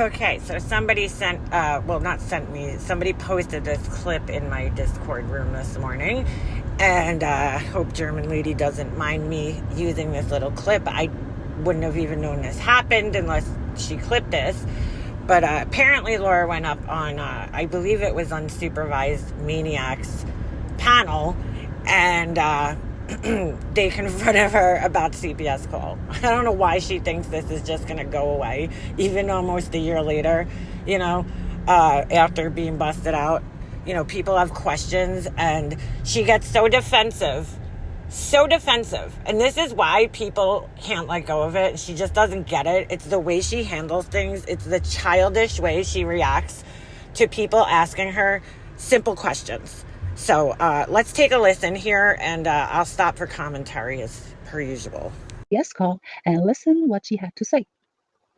Okay, so somebody somebody posted this clip in my Discord room this morning, and hope German lady doesn't mind me using this little clip. I wouldn't have even known this happened unless she clipped this. But apparently Laura went up on, I believe it was Unsupervised Maniacs panel, and they confronted her about CPS call. I don't know why she thinks this is just going to go away, even almost a year later, after being busted out. People have questions, and she gets so defensive. And this is why people can't let go of it. She just doesn't get it. It's the way she handles things. It's the childish way she reacts to people asking her simple questions. So let's take a listen here, and I'll stop for commentary as per usual. Yes, call and listen what she had to say. It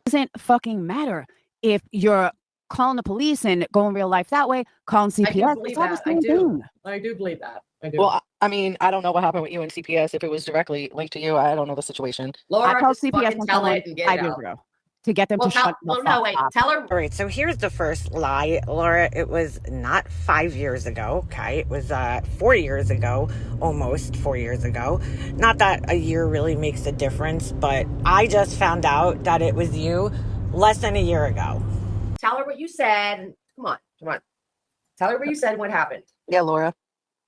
doesn't fucking matter if you're calling the police and going real life that way, calling CPS. I do believe that. I do believe that. I do. Well, I mean, I don't know what happened with you and CPS. If it was directly linked to you, I don't know the situation. Laura, I called just CPS fucking and tell it and get it out. to get them to shut the fuck up. Tell her. All right, so here's the first lie, Laura. It was not 5 years ago, okay? It was 4 years ago, almost 4 years ago. Not that a year really makes a difference, but I just found out that it was you less than a year ago. Tell her what you said. And come on. Tell her what you said and what happened. Yeah, Laura.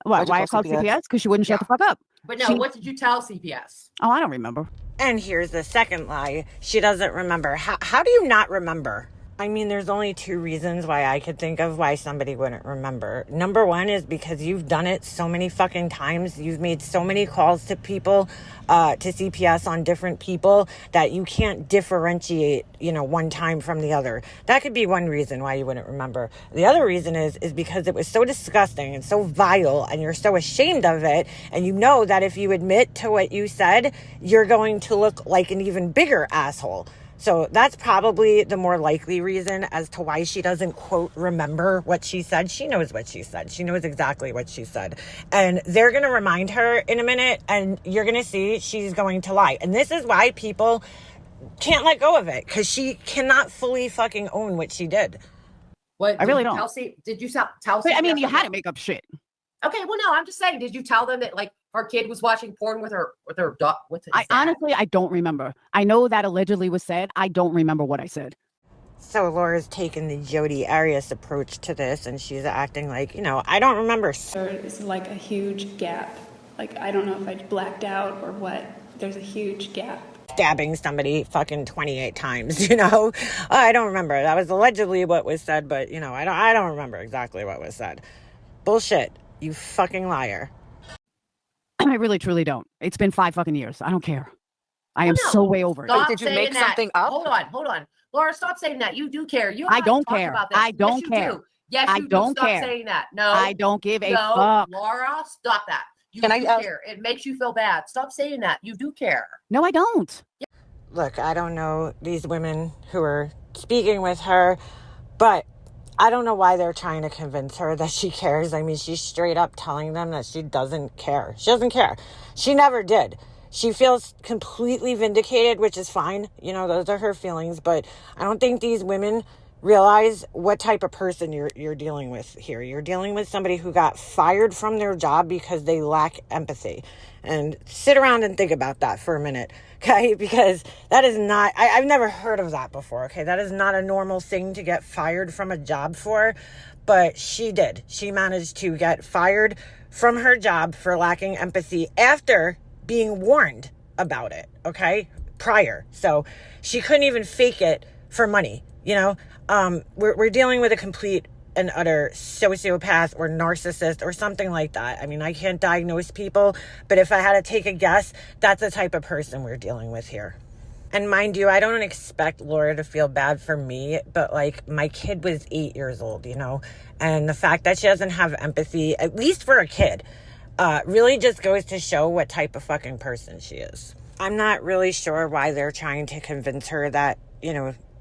Why I called CPS? Because she wouldn't shut the fuck up. But no, what did you tell CPS? Oh, I don't remember. And here's the second lie. She doesn't remember. How do you not remember? I mean, there's only two reasons why I could think of why somebody wouldn't remember. Number one is because you've done it so many fucking times. You've made so many calls to people, to CPS on different people, that you can't differentiate, one time from the other. That could be one reason why you wouldn't remember. The other reason is because it was so disgusting and so vile, and you're so ashamed of it, and you know that if you admit to what you said, you're going to look like an even bigger asshole. So that's probably the more likely reason as to why she doesn't, quote, remember what she said. She knows what she said. She knows exactly what she said. And they're going to remind her in a minute, and you're going to see she's going to lie. And this is why people can't let go of it, because she cannot fully fucking own what she did. What? I really don't. Did you tell? I mean, you had to make up shit. Okay, well, no, I'm just saying. Did you tell them that her kid was watching porn with her dog? Honestly, I don't remember. I know that allegedly was said. I don't remember what I said. So Laura's taken the Jodi Arias approach to this, and she's acting like, I don't remember. It's like a huge gap. Like, I don't know if I blacked out or what. There's a huge gap. Stabbing somebody fucking 28 times, I don't remember. That was allegedly what was said, but, I don't remember exactly what was said. Bullshit. You fucking liar. I really, truly don't. It's been 5 fucking years. I don't care. I am so way over it. Stop Did you make that. something up? Hold on. Laura, stop saying that. You do care. I don't care. I don't care. Do. Yes, I you don't do. Stop care. saying that. No. I don't give a fuck. Laura, stop that. You do care. It makes you feel bad. Stop saying that. You do care. No, I don't. Yeah. Look, I don't know these women who are speaking with her, but I don't know why they're trying to convince her that she cares. I mean, she's straight up telling them that she doesn't care. She doesn't care. She never did. She feels completely vindicated, which is fine. Those are her feelings. But I don't think these women realize what type of person you're dealing with here. You're dealing with somebody who got fired from their job because they lack empathy. And sit around and think about that for a minute, okay? Because that is not, I've never heard of that before, okay? That is not a normal thing to get fired from a job for, but she did. She managed to get fired from her job for lacking empathy after being warned about it, okay? Prior. So she couldn't even fake it for money, We're dealing with a complete and utter sociopath or narcissist or something like that. I mean, I can't diagnose people, but if I had to take a guess, that's the type of person we're dealing with here. And mind you, I don't expect Laura to feel bad for me, but my kid was 8 years old, and the fact that she doesn't have empathy, at least for a kid, really just goes to show what type of fucking person she is. I'm not really sure why they're trying to convince her that,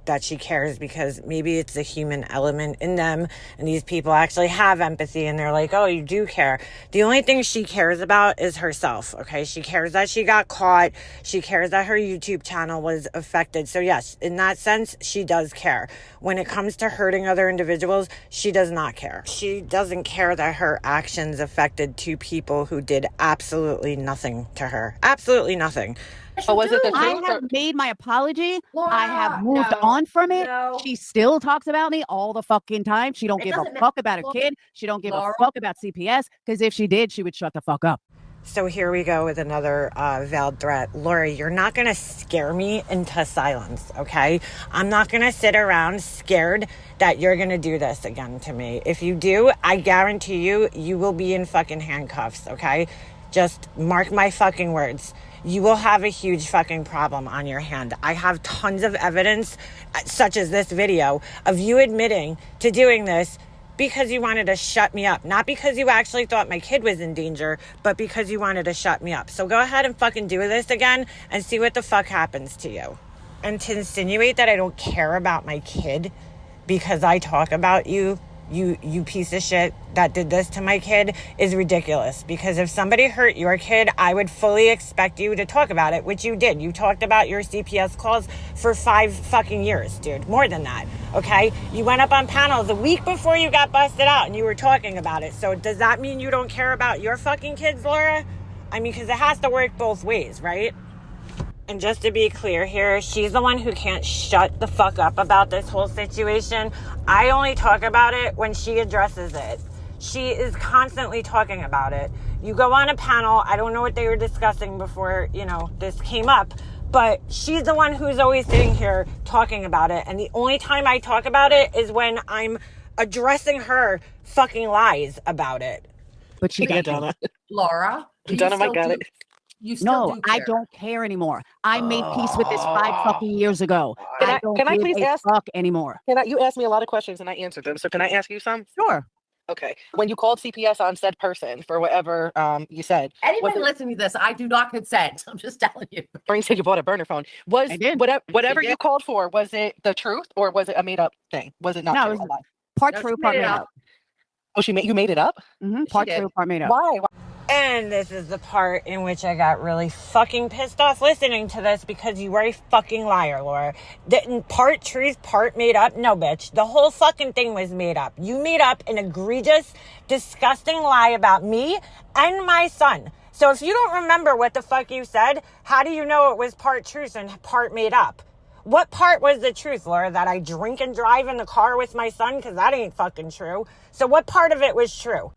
that she cares, because maybe it's a human element in them and these people actually have empathy and they're like, oh, you do care. The only thing she cares about is herself, okay? She cares that she got caught. She cares that her YouTube channel was affected. So yes, in that sense, she does care. When it comes to hurting other individuals, she does not care. She doesn't care that her actions affected two people who did absolutely nothing to her. Absolutely nothing. But was it the I truth? have made my apology. Laura, I have moved no, on from it. no. She still talks about me all the fucking time. She don't It give a doesn't ma- fuck about a Laura- kid. She don't give Laura. a fuck about CPS, because if she did, she would shut the fuck up. So here we go with another veiled threat. Lori, you're not going to scare me into silence, okay? I'm not going to sit around scared that you're going to do this again to me. If you do, I guarantee you, you will be in fucking handcuffs, okay? Just mark my fucking words. You will have a huge fucking problem on your hand. I have tons of evidence, such as this video, of you admitting to doing this because you wanted to shut me up. Not because you actually thought my kid was in danger, but because you wanted to shut me up. So go ahead and fucking do this again and see what the fuck happens to you. And to insinuate that I don't care about my kid because I talk about you piece of shit that did this to my kid, is ridiculous. Because if somebody hurt your kid, I would fully expect you to talk about it, which you did. You talked about your CPS calls for 5 fucking years, dude. More than that, okay? You went up on panels a week before you got busted out and you were talking about it. So does that mean you don't care about your fucking kids, Laura? I mean, because it has to work both ways, right? And just to be clear here, she's the one who can't shut the fuck up about this whole situation. I only talk about it when she addresses it. She is constantly talking about it. You go on a panel, I don't know what they were discussing before, this came up, but she's the one who's always sitting here talking about it. And the only time I talk about it is when I'm addressing her fucking lies about it. But she Yeah, got Donna. Laura, do you Donna, I still got do- it. You still No, do I care. don't care anymore. I made peace with this 5 fucking years ago. Can don't I give please a ask- fuck anymore. You asked me a lot of questions and I answered them. So can I ask you some? Sure. Okay. When you called CPS on said person for whatever you said, Anybody was it, listening to this, I do not consent. I'm just telling you. or you said you bought a burner phone, was I did. whatever She you did. called for, was it the truth or was it a made up thing? Was it not No, true? it was A lie? part No, true, she part made it made up. up. Oh, you made it up? Part did. true, part made up. Why? And this is the part in which I got really fucking pissed off listening to this, because you were a fucking liar, Laura. Part truth, part made up? No, bitch. The whole fucking thing was made up. You made up an egregious, disgusting lie about me and my son. So if you don't remember what the fuck you said, how do you know it was part truth and part made up? What part was the truth, Laura? That I drink and drive in the car with my son? Because that ain't fucking true. So what part of it was true?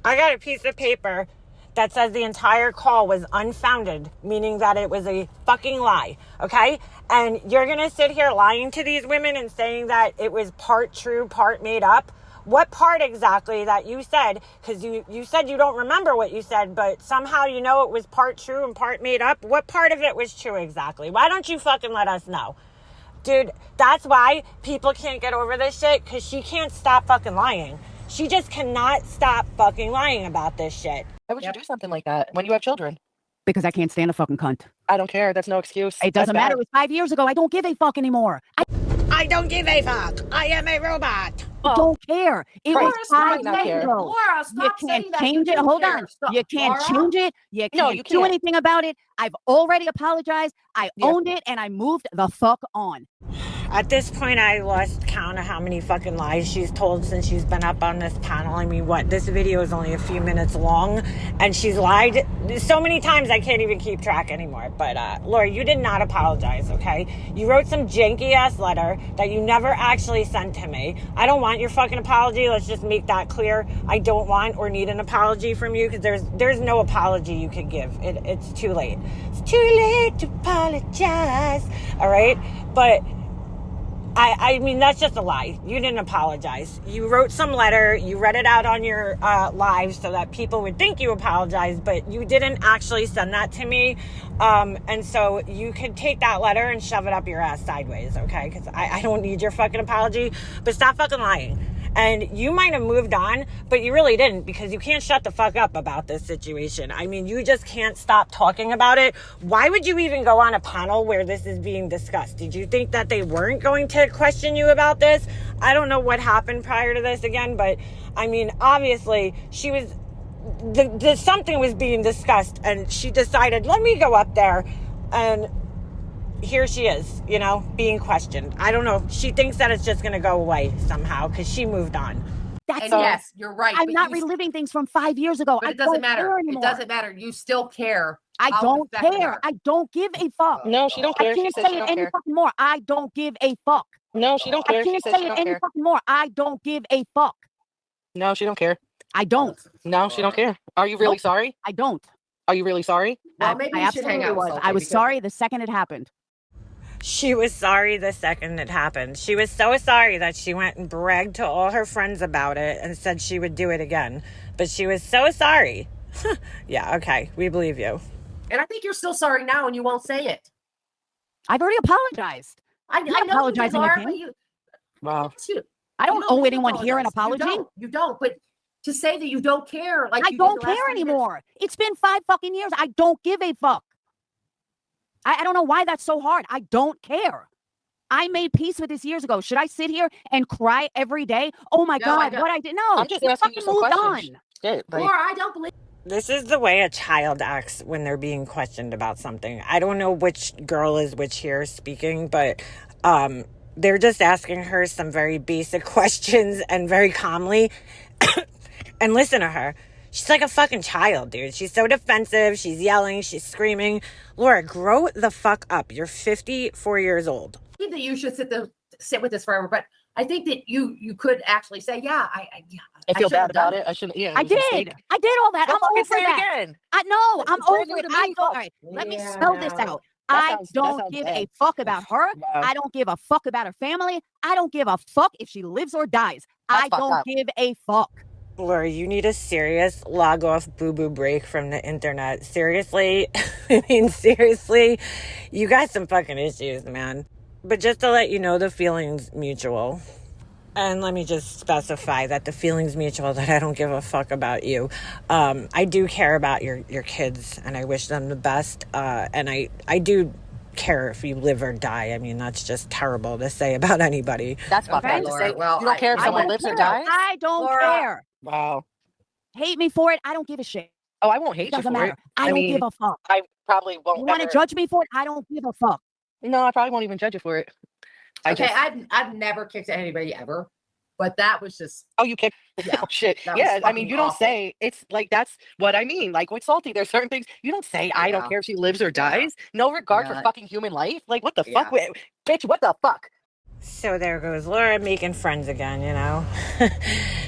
I got a piece of paper that says the entire call was unfounded, meaning that it was a fucking lie, okay? And you're going to sit here lying to these women and saying that it was part true, part made up? What part exactly that you said, because you said you don't remember what you said, but somehow you know it was part true and part made up? What part of it was true exactly? Why don't you fucking let us know? Dude, that's why people can't get over this shit, because she can't stop fucking lying. She just cannot stop fucking lying about this shit. Why would you do something like that when you have children? Because I can't stand a fucking cunt. I don't care. That's no excuse. It doesn't matter. It was 5 years ago. I don't give a fuck anymore. I don't give a fuck. I am a robot. I don't care. It Laura, was you 5 might not years care. ago. Laura, You stop saying can't that. change You it. do Hold care. on. Stop. You can't Laura? change it. You No, can't you do can't. anything about it. I've already apologized. I Yeah. owned it and I moved the fuck on. At this point, I lost count of how many fucking lies she's told since she's been up on this panel. I mean, this video is only a few minutes long, and she's lied so many times I can't even keep track anymore. But, Laura, you did not apologize, okay? You wrote some janky-ass letter that you never actually sent to me. I don't want your fucking apology. Let's just make that clear. I don't want or need an apology from you, because there's no apology you could give. It's too late. It's too late to apologize, all right? But I mean, that's just a lie. You didn't apologize. You wrote some letter. You read it out on your live so that people would think you apologized, but you didn't actually send that to me. And so you could take that letter and shove it up your ass sideways, okay? Because I don't need your fucking apology, but stop fucking lying. And you might have moved on, but you really didn't, because you can't shut the fuck up about this situation. I mean, you just can't stop talking about it. Why would you even go on a panel where this is being discussed? Did you think that they weren't going to question you about this? I don't know what happened prior to this again, but I mean, obviously she was, something was being discussed, and she decided, let me go up there, and here she is, you know, being questioned. I don't know. She thinks that it's just going to go away somehow because she moved on. That's And all. yes, you're right. I'm but not you- reliving things from 5 years ago. But I it doesn't don't matter. care It anymore. doesn't matter. You still care. I how it don't affected care. her. I don't give a fuck. No, she don't I care. She can't said say she it don't any care. fucking more. I don't give a fuck. No, she don't I care. She can't said say she it don't any care. fucking more. I don't give a fuck. No, she don't care. I don't. No, she don't care. Are you really Nope. sorry? I don't. Are you really sorry? Well, maybe I you should hang absolutely out with was. somebody I was because- sorry the second it happened. She was sorry the second it happened. She was so sorry that she went and bragged to all her friends about it and said she would do it again. But she was so sorry. Yeah, okay. We believe you. And I think you're still sorry now, and you won't say it. I've already apologized. I not know you did, apologizing Laura, again. but you. Wow. You I don't you owe need to anyone here an apologize. apology. You don't. But to say that you don't care, like I you did don't the last care 3 years- anymore. It's been 5 fucking years. I don't give a fuck. I don't know why that's so hard. I don't care. I made peace with this years ago. Should I sit here and cry every day? Oh my No, I God, don't. what I did? No, I'm just you asking you fucking some moved questions. on. Shit, like, Laura, I don't believe. This is the way a child acts when they're being questioned about something. I don't know which girl is which here speaking, but they're just asking her some very basic questions and very calmly. And listen to her. She's like a fucking child, dude. She's so defensive. She's yelling. She's screaming. Laura, grow the fuck up. You're 54 years old. That you should sit with this forever, but I think that you could actually say, yeah, I feel shouldn't bad have done about it. I shouldn't. Yeah, I it was a did. mistake. I did all that. Well, I'm fucking over say it that. again. No, I'm It's brand over new it. to I me, don't. All fuck. right, let me Yeah, spell this no. out. That I sounds don't give bad. a fuck about her. Wow. I don't give a fuck about her family. I don't give a fuck if she lives or dies. That's I fucked don't up. give a fuck. Laura, you need a serious log off boo-boo break from the internet. Seriously? I mean, seriously? You got some fucking issues, man. But just to let you know, the feeling's mutual. And let me just specify that the feeling's mutual, that I don't give a fuck about you. I do care about your kids, and I wish them the best. And I do care if you live or die. I mean, that's just terrible to say about anybody. That's fucked Okay, up to Laura, say. well, You don't care if I someone don't lives or care. dies? I don't Laura. care. Wow. Hate me for it. I don't give a shit. Oh, I won't hate It you doesn't for matter. it. I don't mean, give a fuck. I probably You won't want to ever. judge me for it? I don't give a fuck. No, I probably won't even judge you for it. Okay, I've never kicked at anybody ever, but that was just Oh, you kicked. Yeah, Oh, shit. that was Yeah, I fucking mean, you don't awful. say. It's like that's what I mean. Like with Salty, there's certain things you don't say. I don't Yeah. care if she lives or dies. No regard for Yeah. fucking human life. Like what the fuck, Yeah. bitch? What the fuck? So there goes Laura making friends again, you know.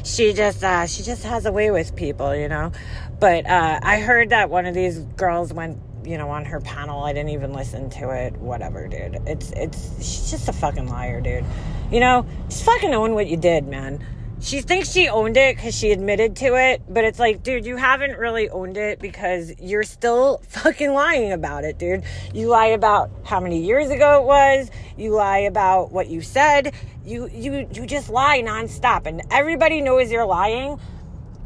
she just has a way with people, you know. But I heard that one of these girls went, you know, on her panel. I didn't even listen to it. Whatever, dude. She's just a fucking liar, dude. You know, just fucking own what you did, man. She thinks she owned it because she admitted to it, but it's like, dude, you haven't really owned it because you're still fucking lying about it, dude. You lie about how many years ago it was. You lie about what you said. You just lie nonstop, and everybody knows you're lying.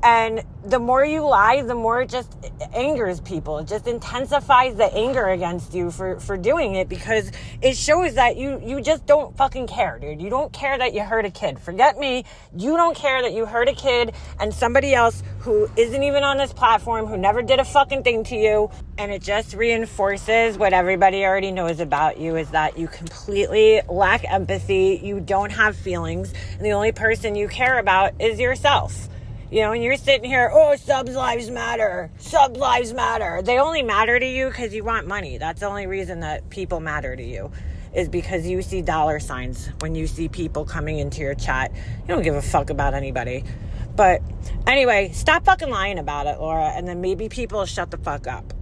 And the more you lie, the more it just angers people. It just intensifies the anger against you for doing it, because it shows that you just don't fucking care, dude. You don't care that you hurt a kid. Forget me. You don't care that you hurt a kid and somebody else who isn't even on this platform, who never did a fucking thing to you. And it just reinforces what everybody already knows about you, is that you completely lack empathy. You don't have feelings. And the only person you care about is yourself. You know, and you're sitting here, oh, subs lives matter. Sub lives matter. They only matter to you because you want money. That's the only reason that people matter to you, is because you see dollar signs when you see people coming into your chat. You don't give a fuck about anybody. But anyway, stop fucking lying about it, Laura, and then maybe people will shut the fuck up.